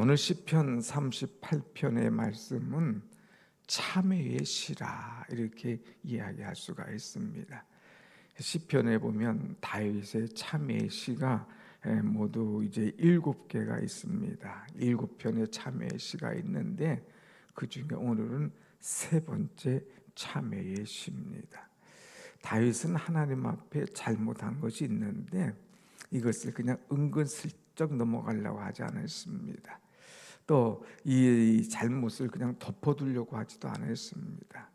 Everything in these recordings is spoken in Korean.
오늘 시편 38편의 말씀은 참회의 시라 이렇게 이야기할 수가 있습니다. 시편에 보면 다윗의 참회의 시가 모두 이제 7개가 있습니다. 7편의 참회의 시가 있는데 그 중에 오늘은 세 번째 참회의 시입니다. 다윗은 하나님 앞에 잘못한 것이 있는데 이것을 그냥 은근슬쩍 넘어가려고 하지 않았습니다. 또 이 잘못을 그냥 덮어두려고 하지도 않았습니다.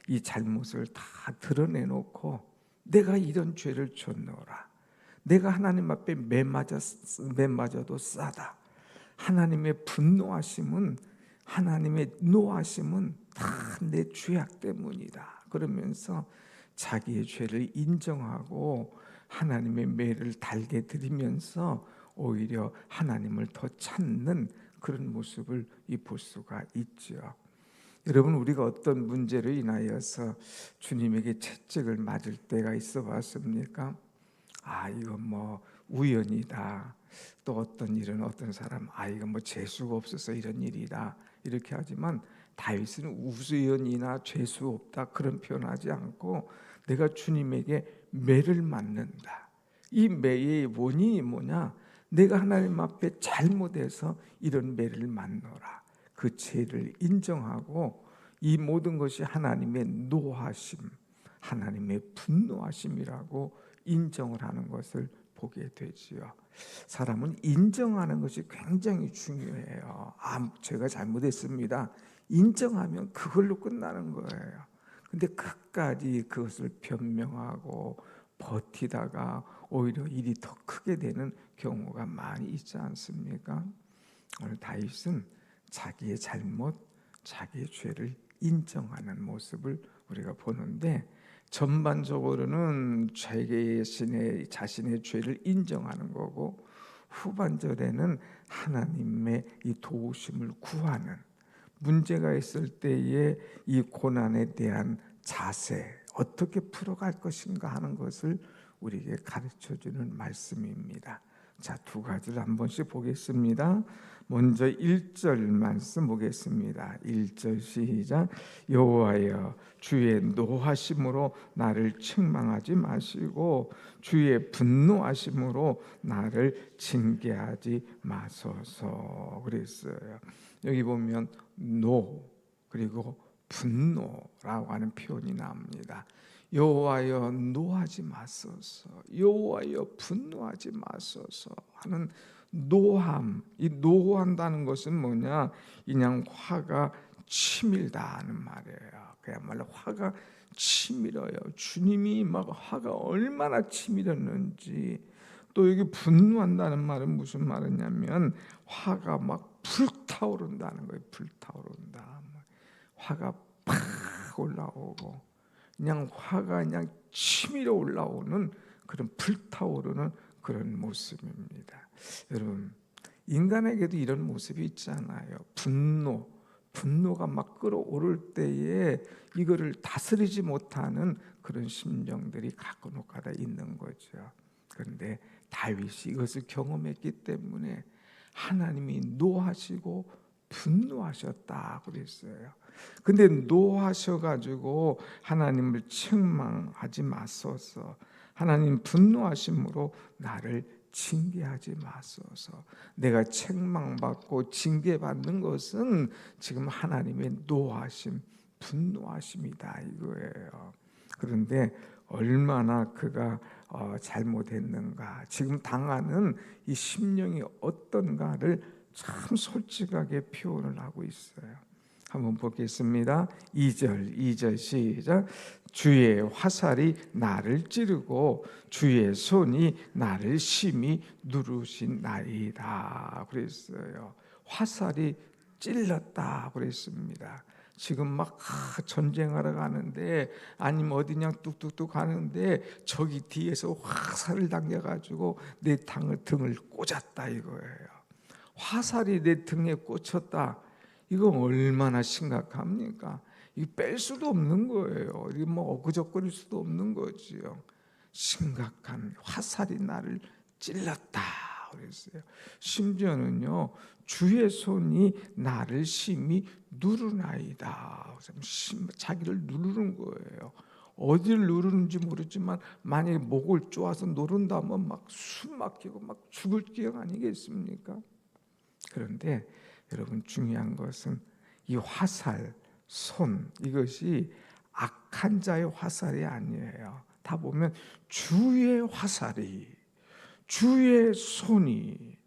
이 잘못을 다 드러내놓고 내가 이런 죄를 졌노라, 내가 하나님 앞에 매맞아도 싸다, 하나님의 분노하심은, 하나님의 노하심은 다 내 죄악 때문이다 그러면서 자기의 죄를 인정하고 하나님의 매를 달게 드리면서 오히려 하나님을 더 찾는 그런 모습을 볼 수가 있죠. 여러분, 우리가 어떤 문제로 인하여서 주님에게 채찍을 맞을 때가 있어 봤습니까? 이건 뭐 우연이다. 또 어떤 일은 어떤 사람 이건 뭐 재수가 없어서 이런 일이다 이렇게 하지만 다윗은 우연이나 재수 없다 그런 표현하지 않고 내가 주님에게 매를 맞는다. 이 매의 원인이 뭐냐? 내가 하나님 앞에 잘못해서 이런 매를 맞노라. 그 죄를 인정하고 이 모든 것이 하나님의 노하심, 하나님의 분노하심이라고 인정을 하는 것을 보게 되지요. 사람은 인정하는 것이 굉장히 중요해요. 제가 잘못했습니다. 인정하면 그걸로 끝나는 거예요. 근데 끝까지 그것을 변명하고 버티다가 오히려 일이 더 크게 되는 경우가 많이 있지 않습니까? 오늘 다윗은 자기의 잘못, 자기의 죄를 인정하는 모습을 우리가 보는데 전반적으로는 자신의 죄를 인정하는 거고 후반절에는 하나님의 이 도우심을 구하는, 문제가 있을 때의 이 고난에 대한 자세, 어떻게 풀어갈 것인가 하는 것을 우리에게 가르쳐주는 말씀입니다. 자, 두 가지를 한 번씩 보겠습니다. 먼저 1절 말씀 보겠습니다. 1절 시작. 여호와여, 주의 노하심으로 나를 책망하지 마시고 주의 분노하심으로 나를 징계하지 마소서 그랬어요. 여기 보면 노 그리고 분노라고 하는 표현이 나옵니다. 여호와여 노하지 마소서, 여호와여 분노하지 마소서 하는 노함. 이 노한다는 것은 뭐냐? 그냥 화가 치밀다는 말이에요. 그야말로 화가 치밀어요. 주님이 막 화가 얼마나 치밀었는지. 또 여기 분노한다는 말은 무슨 말이냐면 화가 막 불타오른다는 거예요. 불타오른다. 화가 팍 올라오고 그냥 화가 그냥 치밀어 올라오는 그런 불타오르는 그런 모습입니다. 여러분, 인간에게도 이런 모습이 있잖아요. 분노가 막 끌어오를 때에 이거를 다스리지 못하는 그런 심정들이 가끔가다 있는 거죠. 그런데 다윗이 이것을 경험했기 때문에 하나님이 노하시고 분노하셨다 그랬어요. 근데 노하셔가지고 하나님을 책망하지 마소서, 하나님 분노하심으로 나를 징계하지 마소서. 내가 책망받고 징계받는 것은 지금 하나님의 노하심, 분노하심이다 이거예요. 그런데 얼마나 그가 잘못했는가, 지금 당하는 이 심령이 어떤가를 참 솔직하게 표현을 하고 있어요. 한번 보겠습니다. 2절 시작. 주의 화살이 나를 찌르고 주의 손이 나를 심히 누르시나이다 그랬어요. 화살이 찔렀다 그랬습니다. 지금 막 전쟁하러 가는데 아니면 어디냐 뚝뚝뚝 가는데 저기 뒤에서 화살을 당겨가지고 내 등을 꽂았다 이거예요. 화살이 내 등에 꽂혔다. 이거 얼마나 심각합니까? 이 뺄 수도 없는 거예요. 이 뭐 어그적거릴 수도 없는 거지요. 심각한 화살이 나를 찔렀다 그랬어요. 심지어는요, 주의 손이 나를 심히 누르나이다. 자기를 누르는 거예요. 어디를 누르는지 모르지만 만약에 목을 쪼아서 누른다면 막 숨 막히고 막 죽을 기억 아니겠습니까? 그런데 여러분, 중요한 것은 이 화살, 손, 이것이 악한 자의 화살이 아니에요. 다 보면 주의 화살이, 주의 손이,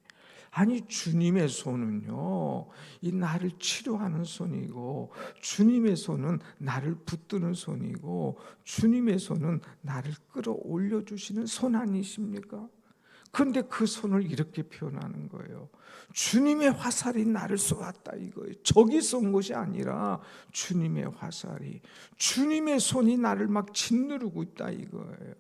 아니 주님의 손은요, 이 나를 치료하는 손이고, 주님의 손은 나를 붙드는 손이고, 주님의 손은 나를 끌어올려 주시는 손 아니십니까? 그런데 그 손을 이렇게 표현하는 거예요. 주님의 화살이 나를 쏘았다 이거예요. 적이 쏜 것이 아니라 주님의 화살이, 주님의 손이 나를 막 짓누르고 있다 이거예요.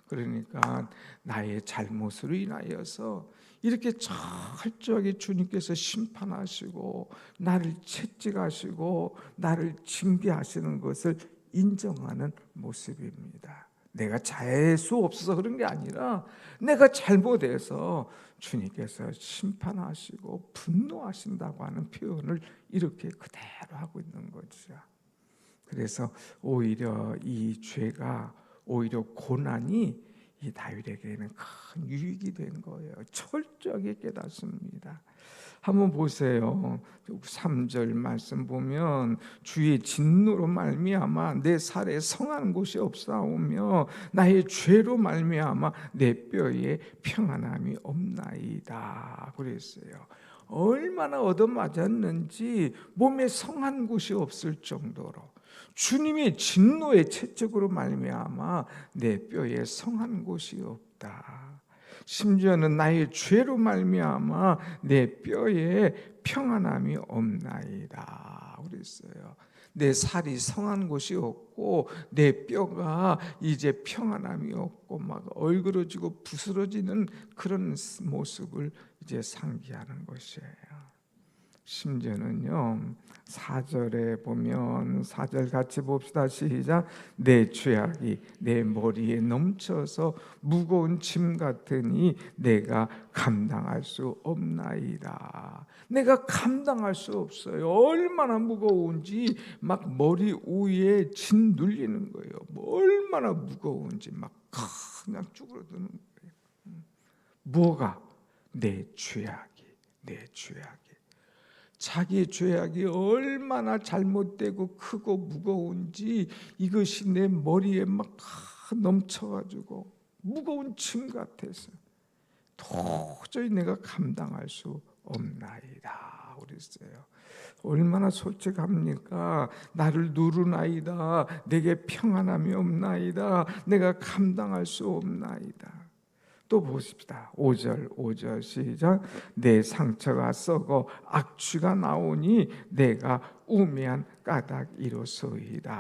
그러니까 나의 잘못으로 인하여서 이렇게 철저하게 주님께서 심판하시고 나를 채찍하시고 나를 징계하시는 것을 인정하는 모습입니다. 내가 잘할 수 없어서 그런 게 아니라 내가 잘못해서 주님께서 심판하시고 분노하신다고 하는 표현을 이렇게 그대로 하고 있는 거죠. 그래서 오히려 이 죄가, 오히려 고난이 이 다윗에게는 큰 유익이 된 거예요. 철저하게 깨닫습니다. 한번 보세요. 3절 말씀 보면 주의 진노로 말미암아 내 살에 성한 곳이 없사오며 나의 죄로 말미암아 내 뼈에 평안함이 없나이다 그랬어요. 얼마나 얻어맞았는지 몸에 성한 곳이 없을 정도로 주님의 진노의 채찍으로 말미암아 내 뼈에 성한 곳이 없다. 심지어는 나의 죄로 말미암아 내 뼈에 평안함이 없나이다 그랬어요. 내 살이 성한 곳이 없고 내 뼈가 이제 평안함이 없고 막 얼그러지고 부스러지는 그런 모습을 이제 상기하는 것이에요. 심지어는요, 4절에 보면, 4절 같이 봅시다. 시작. 내 죄악이 내 머리에 넘쳐서 무거운 짐 같으니 내가 감당할 수 없나이다. 내가 감당할 수 없어요. 얼마나 무거운지 막 머리 위에 진 눌리는 거예요. 얼마나 무거운지 막 그냥 쭈그러드는 거예요. 뭐가? 내 죄악이, 내 죄악이. 자기의 죄악이 얼마나 잘못되고 크고 무거운지 이것이 내 머리에 막 넘쳐가지고 무거운 짐 같아서 도저히 내가 감당할 수 없나이다 그랬어요. 얼마나 솔직합니까? 나를 누르나이다. 내게 평안함이 없나이다. 내가 감당할 수 없나이다. 또 보십시다. 5절 시작. 내 상처가 썩어 악취가 나오니 내가 우매한 까닭이로소이다.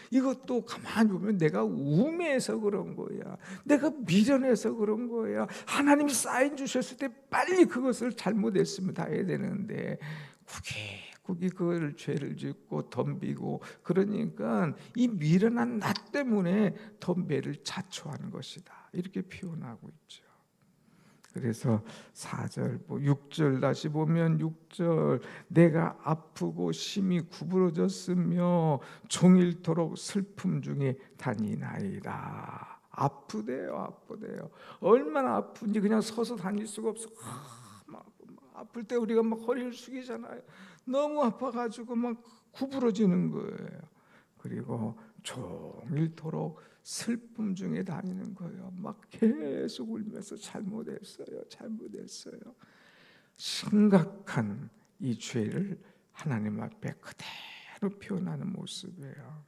이것도 가만히 보면 내가 우매해서 그런 거야. 내가 미련해서 그런 거야. 하나님이 사인 주셨을 때 빨리 그것을 잘못했으면 다 해야 되는데 국이 그걸 죄를 짓고 덤비고 그러니까 이 미련한 나 때문에 덤배를 자초하는 것이다. 이렇게 표현하고 있죠. 그래서 4절, 6절 다시 보면 6절 내가 아프고 심히 구부러졌으며 종일토록 슬픔 중에 다니나이다. 아프대요. 얼마나 아픈지 그냥 서서 다닐 수가 없어. 아플 때 우리가 막 허리를 숙이잖아요. 너무 아파가지고 막 구부러지는 거예요. 그리고 종일토록 슬픔 중에 다니는 거예요. 막 계속 울면서 잘못했어요. 심각한 이 죄를 하나님 앞에 그대로 표현하는 모습이에요.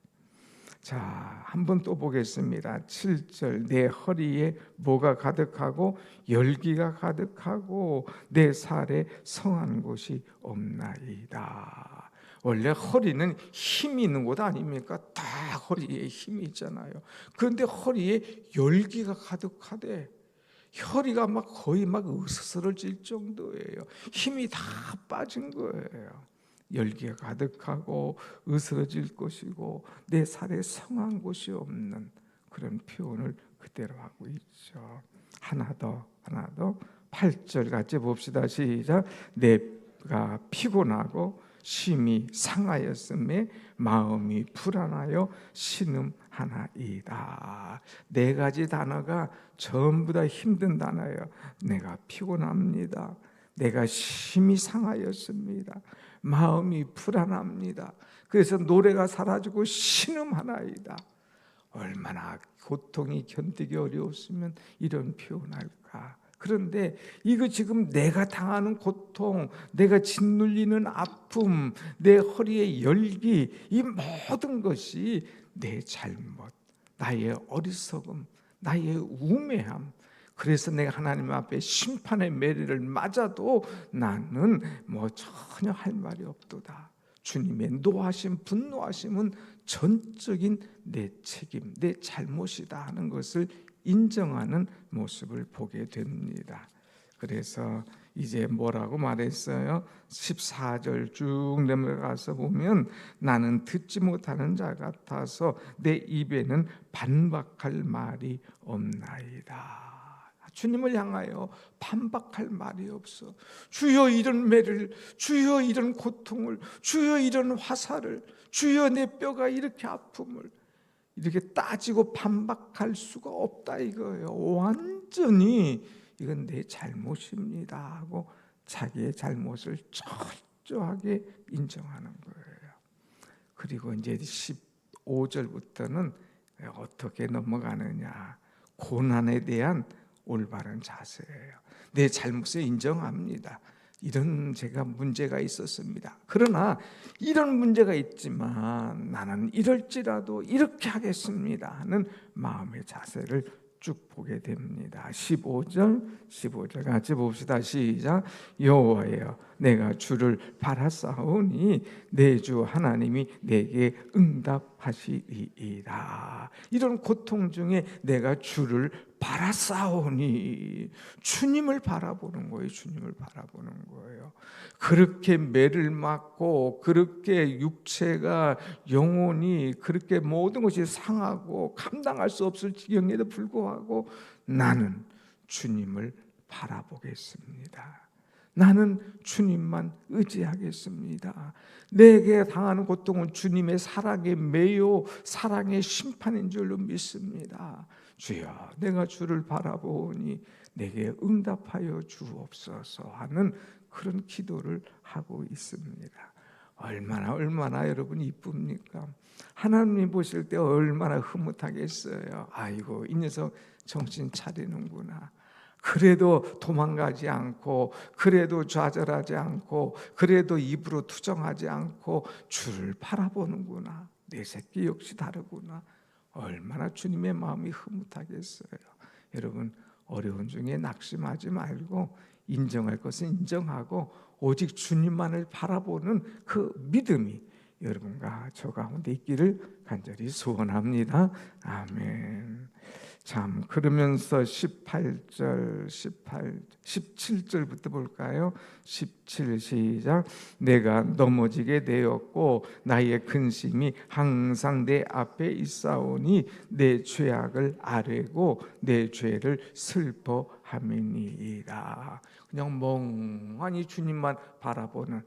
자, 한번 또 보겠습니다. 7절 내 허리에 뭐가 가득하고 열기가 가득하고 내 살에 성한 곳이 없나이다. 원래 허리는 힘이 있는 곳 아닙니까? 다 허리에 힘이 있잖아요. 그런데 허리에 열기가 가득하대. 혈이가 막 거의 막 으스스러질 정도예요. 힘이 다 빠진 거예요. 열기가 가득하고 으스러질 것이고 내 살에 성한 곳이 없는 그런 표현을 그대로 하고 있죠. 하나 더 8절 같이 봅시다. 시작. 내가 피곤하고 심히 상하였음에 마음이 불안하여 신음하나이다. 네 가지 단어가 전부 다 힘든 단어예요. 내가 피곤합니다. 내가 심히 상하였습니다. 마음이 불안합니다. 그래서 노래가 사라지고 신음하나이다. 얼마나 고통이 견디기 어려웠으면 이런 표현할까. 그런데 이거 지금 내가 당하는 고통, 내가 짓눌리는 아픔, 내 허리의 열기, 이 모든 것이 내 잘못, 나의 어리석음, 나의 우매함. 그래서 내가 하나님 앞에 심판의 매를 맞아도 나는 전혀 할 말이 없도다. 주님의 노하심, 분노하심은 전적인 내 책임, 내 잘못이다 하는 것을 인정하는 모습을 보게 됩니다. 그래서 이제 뭐라고 말했어요? 14절 쭉 넘어가서 보면 나는 듣지 못하는 자 같아서 내 입에는 반박할 말이 없나이다. 주님을 향하여 반박할 말이 없어. 주여 이런 매를, 주여 이런 고통을, 주여 이런 화살을, 주여 내 뼈가 이렇게 아픔을 이렇게 따지고 반박할 수가 없다 이거예요. 완전히 이건 내 잘못입니다 하고 자기의 잘못을 철저하게 인정하는 거예요. 그리고 이제 15절부터는 어떻게 넘어가느냐. 고난에 대한 올바른 자세예요. 내 잘못을 인정합니다. 이런 제가 문제가 있었습니다. 그러나 이런 문제가 있지만 나는 이럴지라도 이렇게 하겠습니다 하는 마음의 자세를 쭉 보게 됩니다. 15절 같이 봅시다. 시작. 여호와여 내가 주를 바라사오니 내 주 하나님이 내게 응답하시리이다. 이런 고통 중에 내가 주를 바라사오니 주님을 바라보는 거예요. 주님을 바라보는 거예요. 그렇게 매를 맞고 그렇게 육체가 영혼이 그렇게 모든 것이 상하고 감당할 수 없을 지경에도 불구하고 나는 주님을 바라보겠습니다. 나는 주님만 의지하겠습니다. 내게 당하는 고통은 주님의 사랑의 매요 사랑의 심판인 줄로 믿습니다. 주여 내가 주를 바라보니 내게 응답하여 주옵소서 하는 그런 기도를 하고 있습니다. 얼마나 여러분이 이쁩니까? 하나님 보실 때 얼마나 흐뭇하겠어요. 아이고 이 녀석 정신 차리는구나. 그래도 도망가지 않고 그래도 좌절하지 않고 그래도 입으로 투정하지 않고 주를 바라보는구나. 내 새끼 역시 다르구나. 얼마나 주님의 마음이 흐뭇하겠어요. 여러분 어려운 중에 낙심하지 말고 인정할 것은 인정하고 오직 주님만을 바라보는 그 믿음이 여러분과 저 가운데 있기를 간절히 소원합니다. 아멘. 참 그러면서 17절부터 볼까요? 17 시작. 내가 넘어지게 되었고 나의 근심이 항상 내 앞에 있사오니 내 죄악을 아뢰고 내 죄를 슬퍼함이니이다. 그냥 멍하니 주님만 바라보는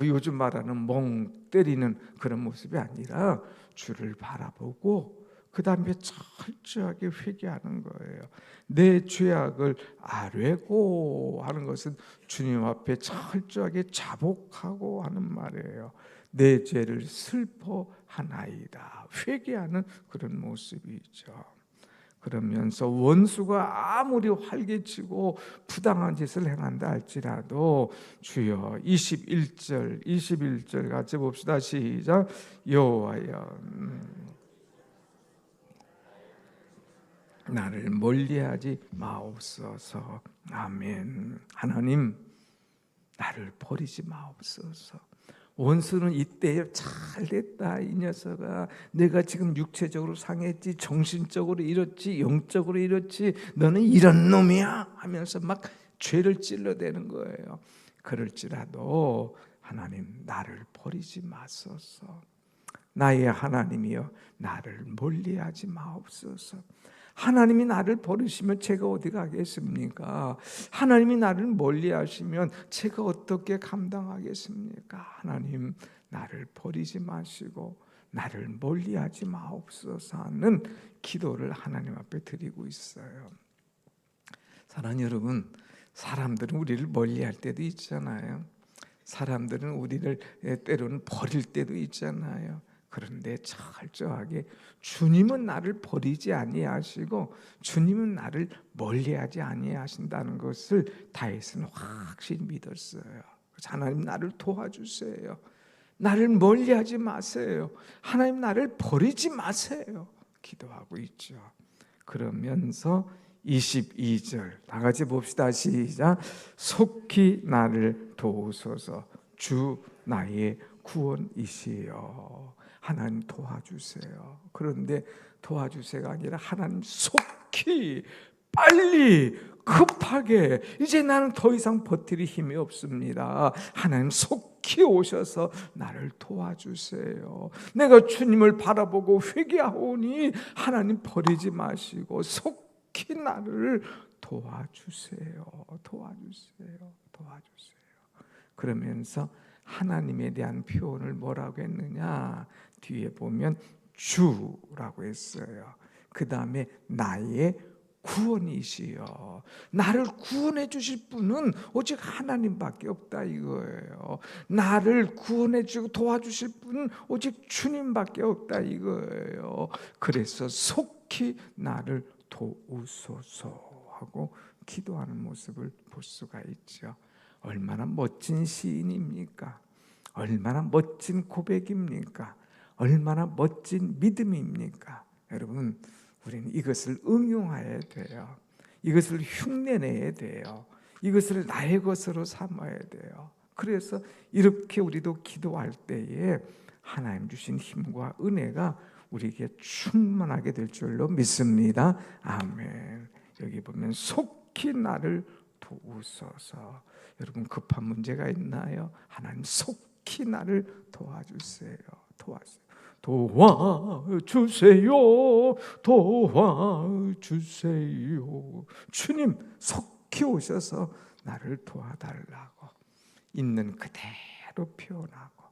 요즘 말하는 멍 때리는 그런 모습이 아니라 주를 바라보고 그 다음에 철저하게 회개하는 거예요. 내 죄악을 아뢰고 하는 것은 주님 앞에 철저하게 자복하고 하는 말이에요. 내 죄를 슬퍼하나이다. 회개하는 그런 모습이죠. 그러면서 원수가 아무리 활개치고 부당한 짓을 행한다 할지라도 주여 21절 같이 봅시다. 시작. 여호와여 나를 멀리하지 마옵소서. 아멘. 하나님 나를 버리지 마옵소서. 원수는 이때에 잘됐다 이 녀석아, 내가 지금 육체적으로 상했지 정신적으로 이렇지 영적으로 이렇지 너는 이런 놈이야 하면서 막 죄를 찔러대는 거예요. 그럴지라도 하나님 나를 버리지 마소서. 나의 하나님이여 나를 멀리하지 마옵소서. 하나님이 나를 버리시면 제가 어디 가겠습니까? 하나님이 나를 멀리하시면 제가 어떻게 감당하겠습니까? 하나님, 나를 버리지 마시고 나를 멀리하지 마옵소서 하는 기도를 하나님 앞에 드리고 있어요. 사랑하는 여러분, 사람들은 우리를 멀리할 때도 있잖아요. 사람들은 우리를 때로는 버릴 때도 있잖아요. 그런데 철저하게 주님은 나를 버리지 아니하시고 주님은 나를 멀리하지 아니하신다는 것을 다윗은 확실히 믿었어요. 그래서 하나님, 나를 도와주세요. 나를 멀리하지 마세요. 하나님, 나를 버리지 마세요. 기도하고 있죠. 그러면서 22절 다 같이 봅시다. 시작. 속히 나를 도우소서. 주 나의 구원이시여. 하나님, 도와주세요. 그런데 도와주세요가 아니라 하나님, 속히, 빨리, 급하게, 이제 나는 더 이상 버틸 힘이 없습니다. 하나님, 속히 오셔서 나를 도와주세요. 내가 주님을 바라보고 회개하오니 하나님, 버리지 마시고 속히 나를 도와주세요. 도와주세요. 도와주세요. 그러면서 하나님에 대한 표현을 뭐라고 했느냐? 뒤에 보면 주라고 했어요. 그 다음에 나의 구원이시여. 나를 구원해 주실 분은 오직 하나님밖에 없다 이거예요. 나를 구원해 주고 도와주실 분은 오직 주님밖에 없다 이거예요. 그래서 속히 나를 도우소서 하고 기도하는 모습을 볼 수가 있죠. 얼마나 멋진 시인입니까? 얼마나 멋진 고백입니까? 얼마나 멋진 믿음입니까? 여러분, 우리는 이것을 응용해야 돼요. 이것을 흉내내야 돼요. 이것을 나의 것으로 삼아야 돼요. 그래서 이렇게 우리도 기도할 때에 하나님 주신 힘과 은혜가 우리에게 충만하게 될 줄로 믿습니다. 아멘. 여기 보면 속히 나를 도우소서. 여러분, 급한 문제가 있나요? 하나님, 속히 나를 도와주세요. 도와주세요. 도와주세요. 주님, 속히 오셔서 나를 도와달라고 있는 그대로 표현하고,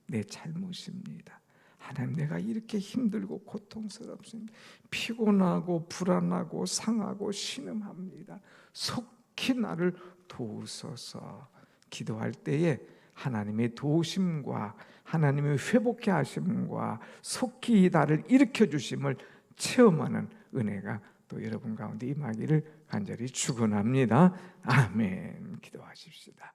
내 잘못입니다. 하나님, 내가 이렇게 힘들고 고통스럽습니다. 피곤하고 불안하고 상하고 신음합니다. 속히 나를 도우소서. 기도할 때에 하나님의 도우심과 하나님의 회복케 하심과 속히 나를 일으켜 주심을 체험하는 은혜가 또 여러분 가운데 임하기를 간절히 축원합니다. 아멘. 기도하십시다.